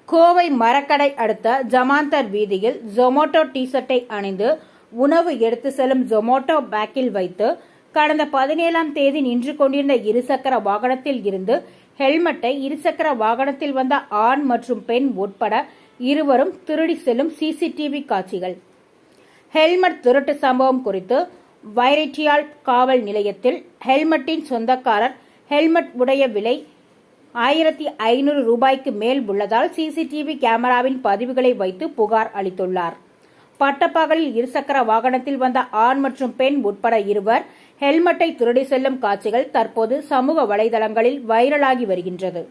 கோவை மரக்கடை அடுத்த ஜமாந்தர் வீதியில் ஜொமோட்டோ டி-ஷர்ட்டை அணிந்து உணவு எடுத்து செல்லும் ஜொமோட்டோ பேக்கில் வைத்து கடந்த 17ஆம் தேதி நின்று கொண்டிருந்த இருசக்கர வாகனத்தில் இருந்து ஹெல்மெட்டை இருசக்கர வாகனத்தில் வந்த ஆண் மற்றும் பெண் உட்பட இருவரும் திருடி செல்லும் சிசிடிவி காட்சிகள். ஹெல்மெட் திருட்டு சம்பவம் குறித்து வைரட்டியால் காவல் நிலையத்தில் ஹெல்மெட்டின் சொந்தக்காரர் ஹெல்மெட் உடைய விலை 1500 ரூபாய்க்கு மேல் உள்ளதால் சிசிடிவி கேமராவின் பதிவுகளை வைத்து புகார் அளித்துள்ளார். பட்டப்பகலில் இருசக்கர வாகனத்தில் வந்த ஆண் மற்றும் பெண் உட்பட இருவர் ஹெல்மெட்டை திருடி செல்லும் காட்சிகள் தற்போது சமூக வலைதளங்களில் வைரலாகி வருகின்றது.